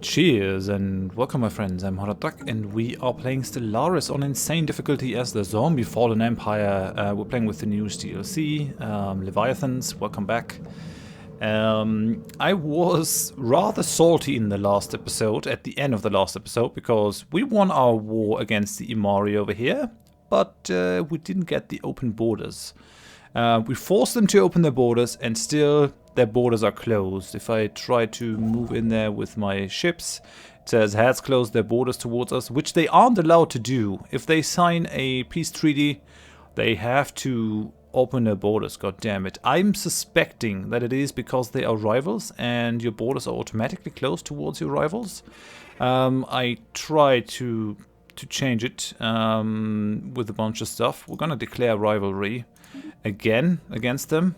Cheers and welcome my friends, I'm Horath and we are playing Stellaris on insane difficulty as the Zombie Fallen Empire. We're playing with the newest DLC, Leviathans, welcome back. I was rather salty in the last episode, at the end of the last episode, because we won our war against the Imari over here, but we didn't get the open borders. We forced them to open their borders and still their borders are closed. If I try to move in there with my ships, it says has closed their borders towards us, which they aren't allowed to do. If they sign a peace treaty, they have to open their borders, god damn it. I'm suspecting that it is because they are rivals and your borders are automatically closed towards your rivals. I tried to change it with a bunch of stuff. We're gonna declare rivalry again against them.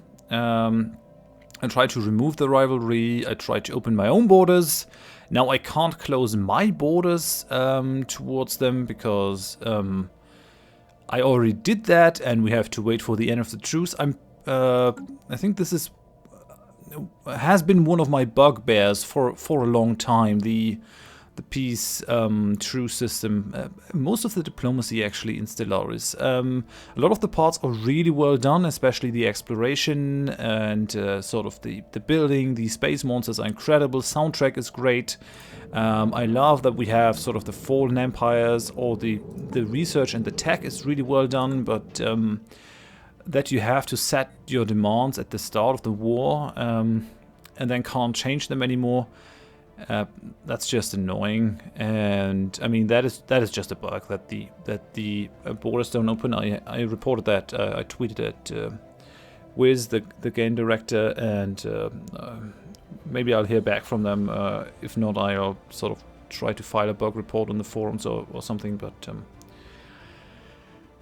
I tried to remove the rivalry, I tried to open my own borders. Now I can't close my borders towards them because I already did that and we have to wait for the end of the truce. I think this has been one of my bugbears for a long time, the peace truce system. Most of the diplomacy actually in Stellaris. A lot of the parts are really well done, especially the exploration and sort of the building. The space monsters are incredible, soundtrack is great. I love that we have sort of the fallen empires, or the research and the tech is really well done, but that you have to set your demands at the start of the war and then can't change them anymore. That's just annoying, and I mean that is just a bug that the borders don't open. I reported that. I tweeted at Wiz, the game director, and maybe I'll hear back from them. If not, I'll sort of try to file a bug report on the forums or something. But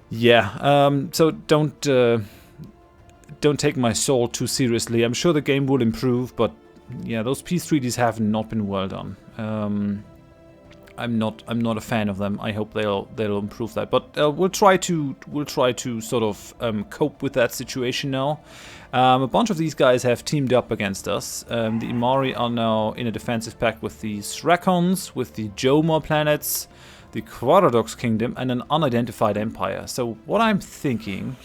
yeah, so don't take my soul too seriously. I'm sure the game will improve, but yeah, those peace treaties have not been well done. I'm not a fan of them. I hope they'll improve that. But we'll try to sort of cope with that situation now. A bunch of these guys have teamed up against us. The Imari are now in a defensive pact with the Srakons, with the Jhool planets, the Paradox Kingdom, and an unidentified empire. So what I'm thinking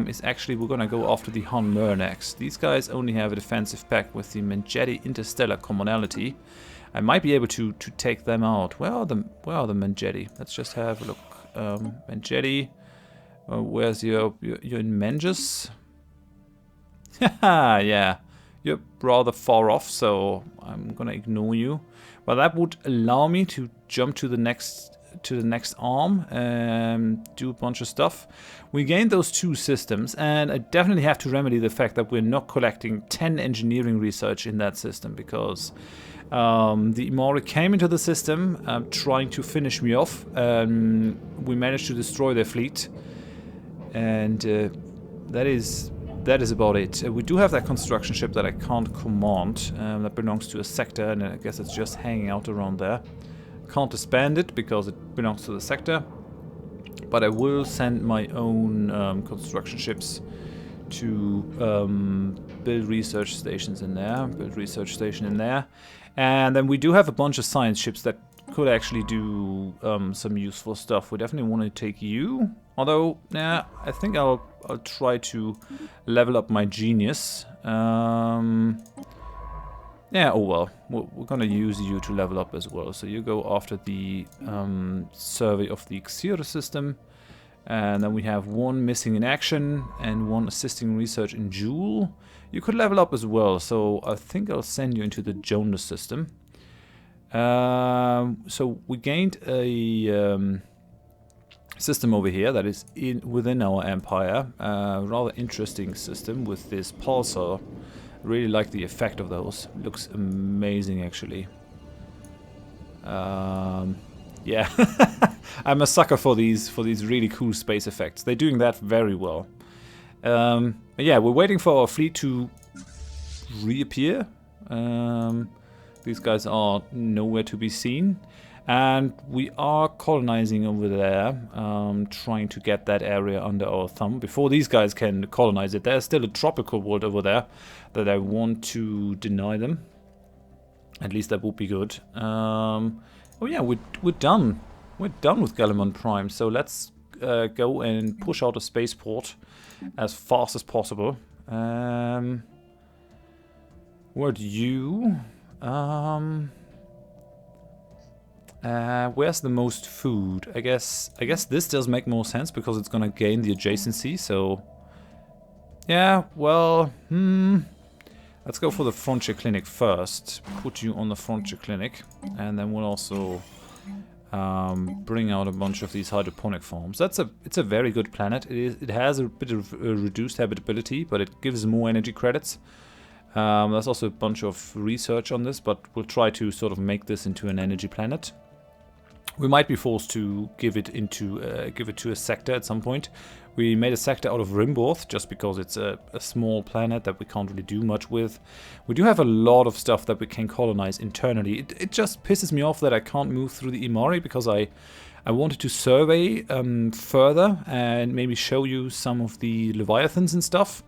is actually we're gonna go after the Heinlein next. These guys only have a defensive pact with the Mengedi Interstellar Commonality. I might be able to take them out. Where are the Mengedi? Let's just have a look. Mengedi, where's you're in Menges? Haha, yeah, you're rather far off, so I'm gonna ignore you. But that would allow me to jump to the next arm and do a bunch of stuff. We gained those two systems, and I definitely have to remedy the fact that we're not collecting 10 engineering research in that system, because the Imari came into the system trying to finish me off. We managed to destroy their fleet, and that is about it. We do have that construction ship that I can't command, that belongs to a sector, and I guess it's just hanging out around there. Can't disband it because it belongs to the sector, but I will send my own construction ships to build research stations in there, and then we do have a bunch of science ships that could actually do some useful stuff. We definitely want to take you, although yeah, I think I'll try to level up my genius. Yeah, oh well, we're gonna use you to level up as well. So you go after the survey of the Xera system, and then we have one missing in action and one assisting research in Jhool. You could level up as well, so I think I'll send you into the Jonas system. So we gained a system over here that is within our empire. Rather interesting system with this pulsar. Really like the effect of those. Looks amazing, actually. Yeah, I'm a sucker for these really cool space effects. They're doing that very well. Yeah, we're waiting for our fleet to reappear. These guys are nowhere to be seen. And we are colonizing over there, trying to get that area under our thumb before these guys can colonize it. There's still a tropical world over there that I want to deny them. At least that would be good. Oh yeah, we're done. We're done with Galimon Prime, so let's go and push out a spaceport as fast as possible. Where do you? Where's the most food? I guess this does make more sense because it's gonna gain the adjacency. So yeah, well, let's go for the Frontier Clinic first. Put you on the Frontier Clinic, and then we'll also bring out a bunch of these hydroponic farms. It's a very good planet. It has a bit of reduced habitability, but it gives more energy credits. There's also a bunch of research on this, but we'll try to sort of make this into an energy planet. We might be forced to give it to a sector at some point. We made a sector out of Ringworld just because it's a small planet that we can't really do much with. We do have a lot of stuff that we can colonize internally. It just pisses me off that I can't move through the Imari because I wanted to survey further and maybe show you some of the Leviathans and stuff.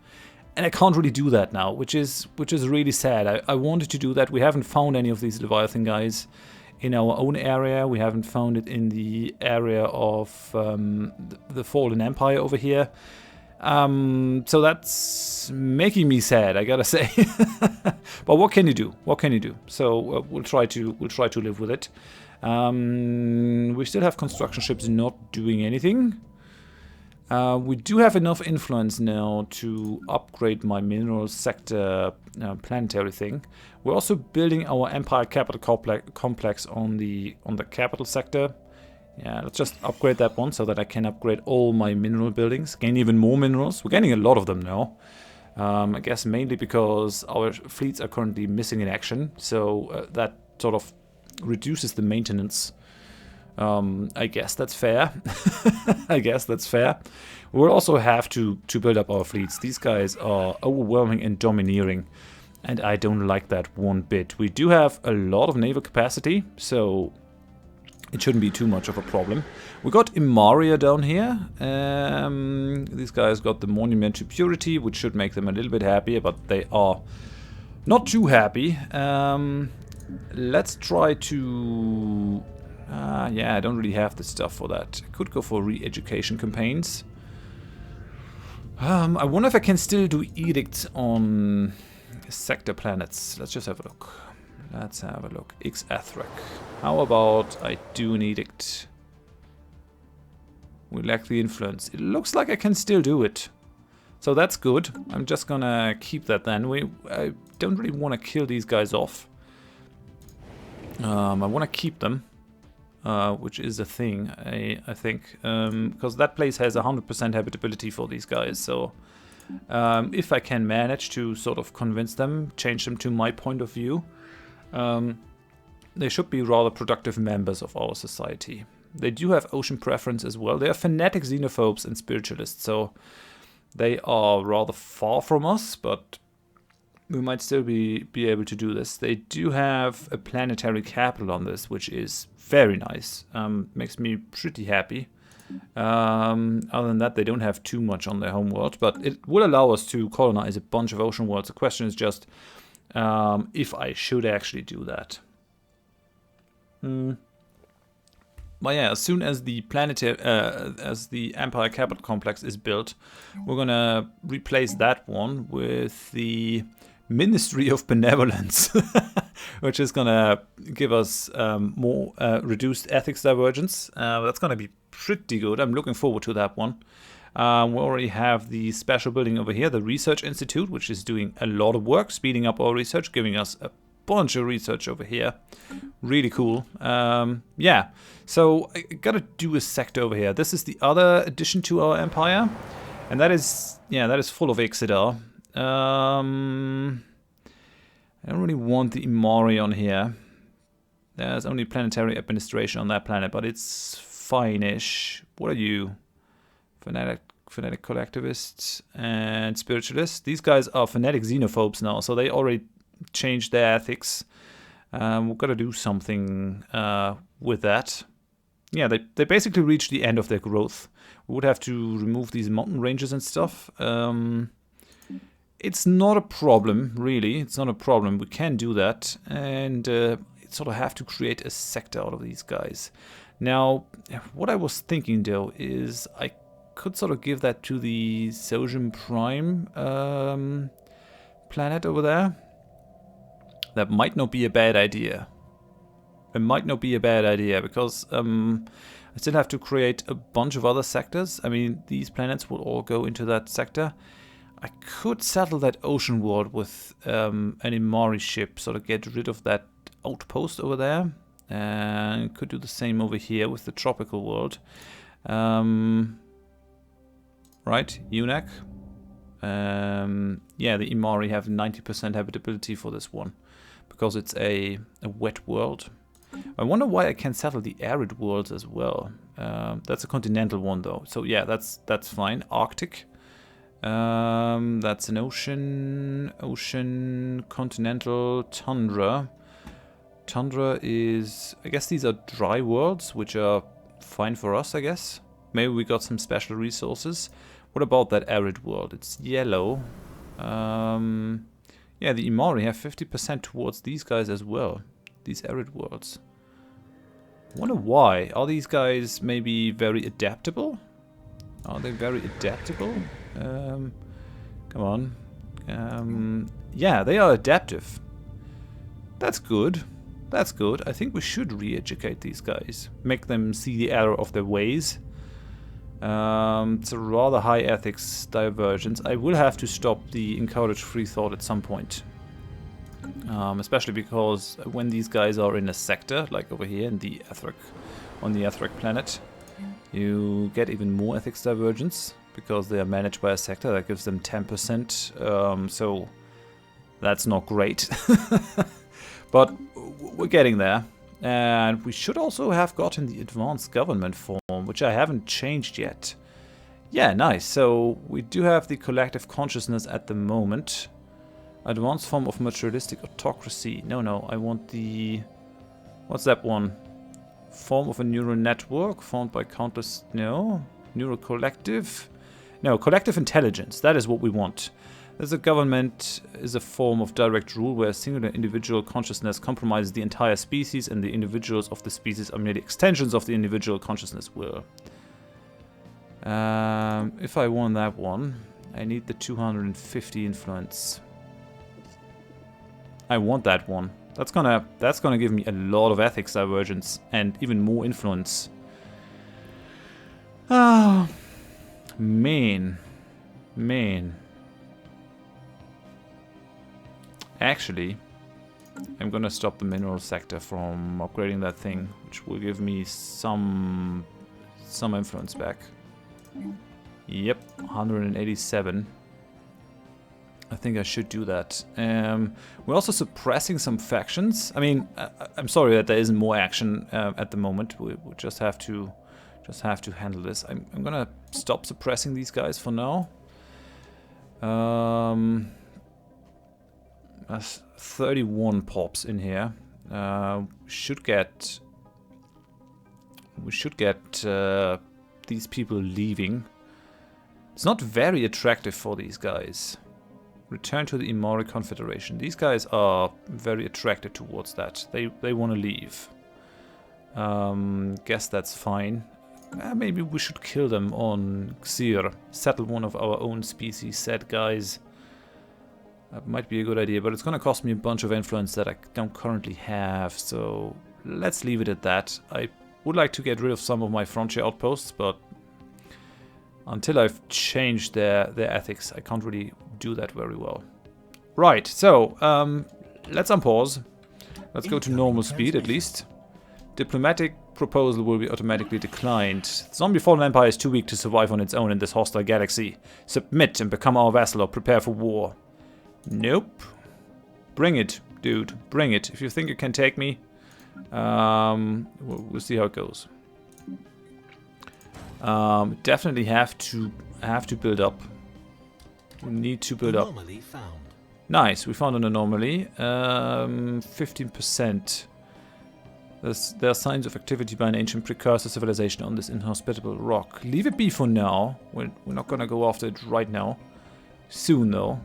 And I can't really do that now, which is really sad. I wanted to do that. We haven't found any of these Leviathan guys in our own area. We haven't found it in the area of the Fallen Empire over here. So that's making me sad, I gotta say. But what can you do? What can you do? So we'll try to live with it. We still have construction ships not doing anything. We do have enough influence now to upgrade my mineral sector planetary thing. We're also building our Empire Capital Complex on the capital sector. Yeah, let's just upgrade that one so that I can upgrade all my mineral buildings, gain even more minerals. We're getting a lot of them now. I guess mainly because our fleets are currently missing in action, so that sort of reduces the maintenance. I guess that's fair. I guess that's fair. We'll also have to build up our fleets. These guys are overwhelming and domineering, and I don't like that one bit. We do have a lot of naval capacity, so it shouldn't be too much of a problem. We got Imaria down here. These guys got the Monument to Purity, which should make them a little bit happier, but they are not too happy. Let's try to... yeah, I don't really have the stuff for that. I could go for re-education campaigns. I wonder if I can still do edicts on sector planets. Let's just have a look. Let's have a look. X-Athrak. How about I do an edict? We lack the influence. It looks like I can still do it. So that's good. I'm just gonna keep that then. I don't really want to kill these guys off. I want to keep them. Which is a thing, I think, because that place has 100% habitability for these guys, so if I can manage to sort of convince them, change them to my point of view, they should be rather productive members of our society. They do have ocean preference as well. They are fanatic xenophobes and spiritualists, so they are rather far from us, but we might still be able to do this. They do have a planetary capital on this, which is very nice. Makes me pretty happy. Other than that, they don't have too much on their homeworld, but it will allow us to colonize a bunch of ocean worlds. The question is just if I should actually do that. But yeah, as soon as the as the Empire Capital Complex is built, we're gonna replace that one with the Ministry of Benevolence, which is gonna give us more reduced ethics divergence. That's gonna be pretty good. I'm looking forward to that one. We already have the special building over here, the Research Institute, which is doing a lot of work, speeding up our research, giving us a bunch of research over here. Really cool. Yeah, so I gotta do a sector over here. This is the other addition to our empire, and that is, yeah, that is full of Exeter. I don't really want the Imari on here. There's only planetary administration on that planet, but it's fine-ish. What are you? Fanatic collectivists and spiritualists. These guys are fanatic xenophobes now, so they already changed their ethics. We've got to do something with that. Yeah, they basically reached the end of their growth. We would have to remove these mountain ranges and stuff. It's not a problem, really. It's not a problem. We can do that, and sort of have to create a sector out of these guys. Now, what I was thinking though is I could sort of give that to the Sojum Prime planet over there. That might not be a bad idea. It might not be a bad idea because I still have to create a bunch of other sectors. I mean, these planets will all go into that sector. I could settle that ocean world with an Imari ship, sort of get rid of that outpost over there. And could do the same over here with the tropical world. Right, UNAC. Yeah, the Imari have 90% habitability for this one, because it's a wet world. I wonder why I can settle the arid worlds as well. That's a continental one though, so yeah, that's fine. Arctic. That's an ocean, continental, tundra. Tundra is, I guess these are dry worlds, which are fine for us, I guess. Maybe we got some special resources. What about that arid world? It's yellow. Yeah, the Imari have 50% towards these guys as well. These arid worlds. Wonder why. Are these guys maybe very adaptable? Are they very adaptable? Come on. Yeah, they are adaptive. That's good. That's good. I think we should re-educate these guys. Make them see the error of their ways. It's a rather high ethics divergence. I will have to stop the encourage free thought at some point. Especially because when these guys are in a sector, like over here in the on the Ethric planet, you get even more ethics divergence because they are managed by a sector that gives them 10%. So that's not great. But we're getting there. And we should also have gotten the advanced government form, which I haven't changed yet. Yeah, nice. So we do have the collective consciousness at the moment. Advanced form of materialistic autocracy. No, I want the... What's that one? Form of a neural network formed by countless... No. Neural collective? No, collective intelligence. That is what we want. As a government is a form of direct rule where a singular individual consciousness compromises the entire species and the individuals of the species are merely extensions of the individual consciousness will. If I want that one, I need the 250 influence. I want that one. That's gonna give me a lot of ethics divergence and even more influence. Ah, man. Actually, I'm gonna stop the mineral sector from upgrading that thing, which will give me some influence back. Yep, 187. I think I should do that. We're also suppressing some factions. I mean, I'm sorry that there isn't more action at the moment. We just have to handle this. I'm gonna stop suppressing these guys for now. That's 31 pops in here. We should get these people leaving. It's not very attractive for these guys. Return to the Imari Confederation. These guys are very attracted towards that. They want to leave. Guess that's fine. Maybe we should kill them on Xir. Settle one of our own species set guys. That might be a good idea, but it's gonna cost me a bunch of influence that I don't currently have, so let's leave it at that. I would like to get rid of some of my frontier outposts, but until I've changed their ethics, I can't really do that very well. Right, so let's unpause. Let's go to normal speed at least. Diplomatic proposal will be automatically declined. The Zombie Fallen Empire is too weak to survive on its own in this hostile galaxy. Submit and become our vassal or prepare for war. Nope. Bring it, dude. Bring it. If you think you can take me, we'll see how it goes. Definitely have to build up. We need to build up. Anomaly found. Nice. We found an anomaly. 15%. There are signs of activity by an ancient precursor civilization on this inhospitable rock. Leave it be for now. We're not gonna go after it right now. soon, though.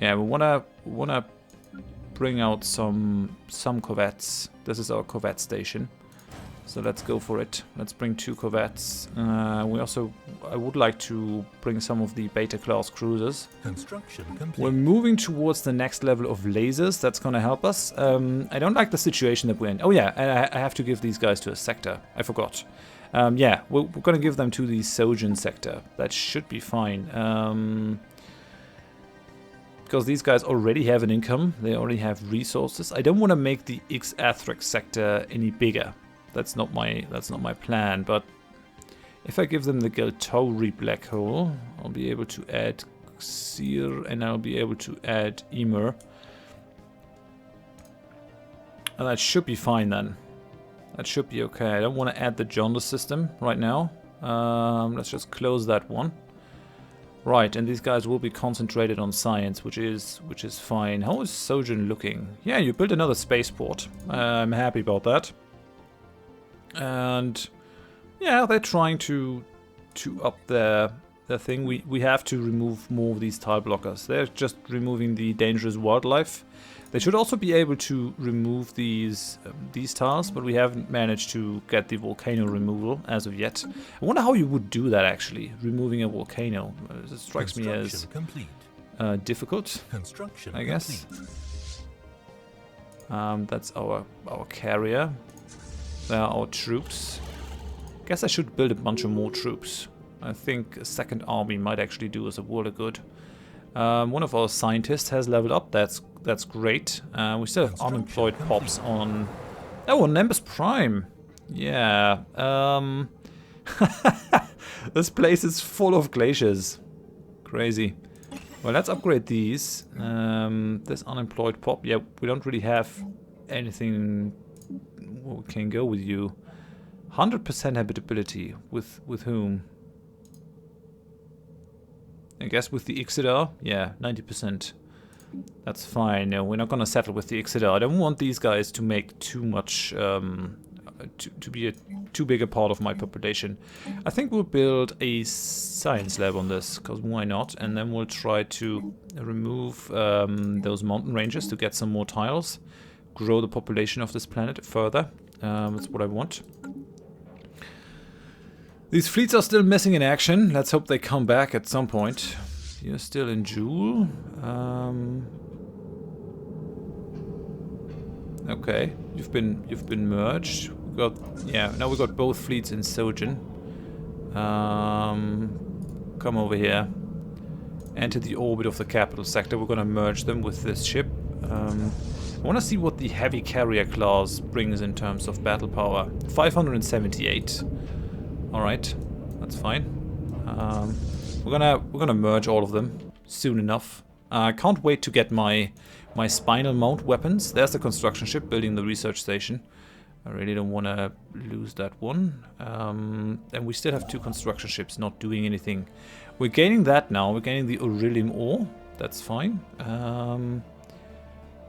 Yeah, we wanna bring out some corvettes. This is our corvette station, so let's go for it. Let's bring 2 corvettes. I would like to bring some of the beta class cruisers. Construction complete. We're moving towards the next level of lasers. That's gonna help us. I don't like the situation that we're in. Oh yeah, I have to give these guys to a sector. I forgot. Yeah, we're gonna give them to the Sojourn sector. That should be fine. Because these guys already have an income, they already have resources. I don't want to make the X-Athrex sector any bigger. That's not my plan. But if I give them the Geltauri black hole, I'll be able to add Xir and I'll be able to add Emer. And that should be fine then. That should be okay. I don't want to add the Jaundice system right now. Let's just close that one. Right, and these guys will be concentrated on science, which is fine. How is Sojourn looking? Yeah, you built another spaceport. I'm happy about that. And yeah, they're trying to up their thing. We have to remove more of these tile blockers. They're just removing the dangerous wildlife. They should also be able to remove these tiles, but we haven't managed to get the volcano removal as of yet. I wonder how you would do that, actually, removing a volcano. This strikes me as difficult, I guess. That's our carrier. There are our troops. Guess I should build a bunch of more troops. I think a second army might actually do us a world of good. One of our scientists has leveled up. That's great. We still have unemployed pops on... Oh, on Nimbus Prime. Yeah. This place is full of glaciers. Crazy. Well, let's upgrade these. This unemployed pop. Yeah, we don't really have anything... We can go with you. 100% habitability. With whom? I guess with the Ixidar, yeah, 90%. That's fine. No, we're not gonna settle with the Ixidar. I don't want these guys to make too much, to be too big a part of my population. I think we'll build a science lab on this, because why not? And then we'll try to remove those mountain ranges to get some more tiles. Grow the population of this planet further. That's what I want. These fleets are still missing in action. Let's hope they come back at some point. You're still in Jhool. Okay, you've been merged. Now we got both fleets in Sojourn. Come over here. Enter the orbit of the capital sector. We're gonna merge them with this ship. I want to see what the heavy carrier class brings in terms of battle power. 578. All right, that's fine. We're gonna merge all of them soon enough. I can't wait to get my spinal mount weapons. There's the construction ship building the research station. I really don't want to lose that one. And we still have 2 construction ships not doing anything. We're gaining that now. We're gaining the Aurelium ore. That's fine.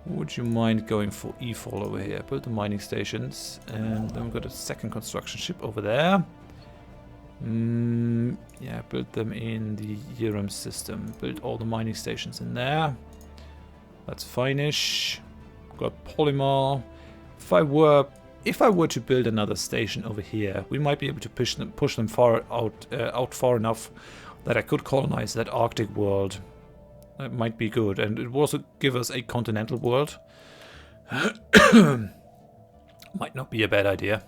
Would you mind going for E-fall over here? Build the mining stations. And then we've got a second construction ship over there. Yeah, build them in the Yerum system. Build all the mining stations in there. That's fine-ish. Got polymer. If I were to build another station over here, we might be able to push them far out far enough that I could colonize that Arctic world. That might be good, and it will also give us a continental world. Might not be a bad idea.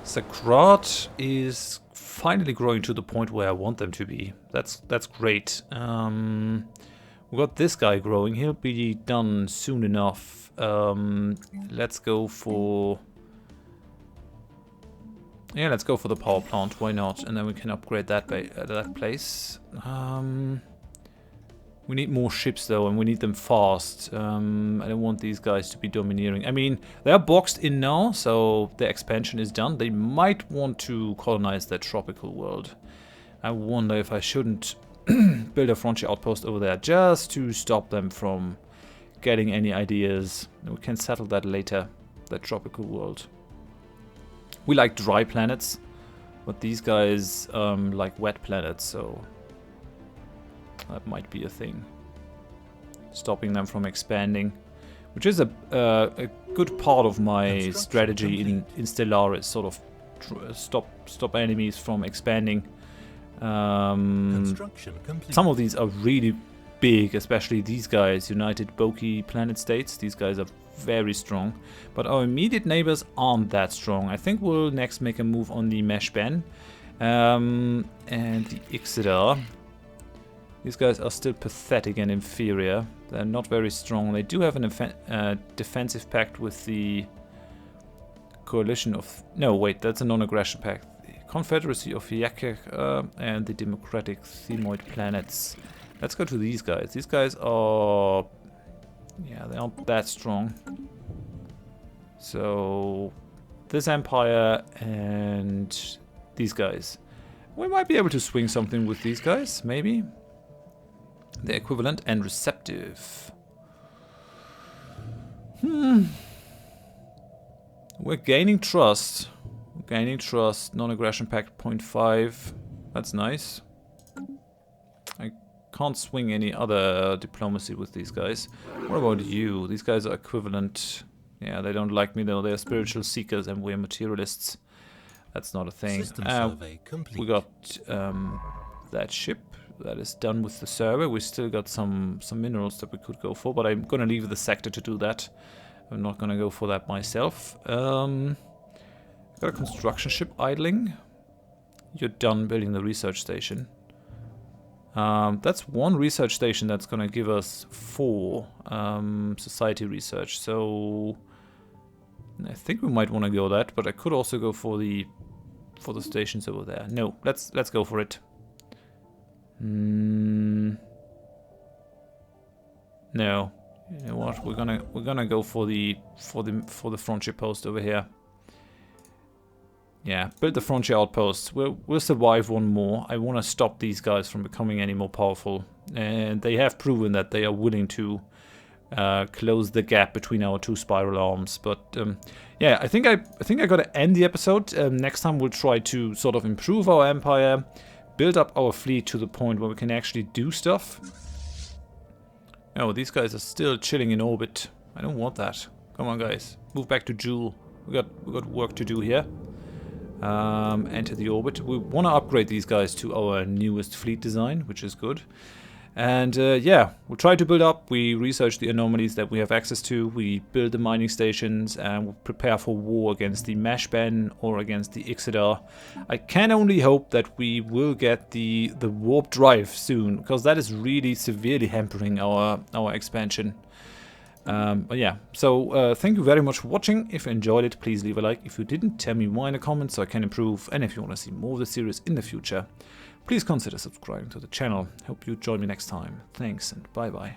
Sakrat is finally growing to the point where I want them to be. That's great. We got this guy growing. He'll be done soon enough. Let's go for... Yeah, let's go for the power plant. Why not? And then we can upgrade that place. We need more ships though, and we need them fast. I don't want these guys to be domineering. I mean, they're boxed in now, so the expansion is done. They might want to colonize that tropical world. I wonder if I shouldn't build a frontier outpost over there just to stop them from getting any ideas. We can settle that later, that tropical world. We like dry planets. But these guys like wet planets, so that might be a thing. Stopping them from expanding, which is a good part of my strategy in Stellaris, sort of stop enemies from expanding. Some of these are really big, especially these guys, United Boki Planet States. These guys are very strong, but our immediate neighbors aren't that strong. I think we'll next make a move on the Mesh Ben and the Ixidar. These guys are still pathetic and inferior. They're not very strong. They do have an defensive pact with the Coalition of... No, wait, that's a non-aggression pact. The Confederacy of Yakek and the Democratic Themoid Planets. Let's go to these guys. These guys are... Yeah, they aren't that strong. So... This Empire and these guys. We might be able to swing something with these guys, maybe. The equivalent and receptive. We're gaining trust. Non-aggression pact 0.5. That's nice. I can't swing any other diplomacy with these guys. What about you? These guys are equivalent. Yeah, they don't like me though. They're spiritual seekers and we're materialists. That's not a thing. We got that ship. That is done with the survey. We still got some minerals that we could go for, but I'm gonna leave the sector to do that. I'm not gonna go for that myself. Got a construction ship idling. You're done building the research station. That's one research station that's gonna give us 4 society research. So I think we might want to go that, but I could also go for the stations over there. No, let's go for it. No. You know what? We're gonna go for the frontier post over here. Yeah, build the frontier outpost. We'll survive one more. I want to stop these guys from becoming any more powerful, and they have proven that they are willing to close the gap between our 2 spiral arms. But yeah, I think I gotta end the episode. Next time we'll try to sort of improve our empire. Build up our fleet to the point where we can actually do stuff. Oh, these guys are still chilling in orbit. I don't want that. Come on, guys. Move back to Jhool. We got work to do here. Enter the orbit. We want to upgrade these guys to our newest fleet design, which is good. And yeah, we'll try to build up. We research the anomalies that we have access to. We build the mining stations and we'll prepare for war against the Mesh Ben or against the Ixidar. I can only hope that we will get the warp drive soon, because that is really severely hampering our expansion. But yeah, so thank you very much for watching. If you enjoyed it, please leave a like. If you didn't, tell me why in the comments so I can improve. And if you want to see more of the series in the future, please consider subscribing to the channel. Hope you join me next time. Thanks and bye bye.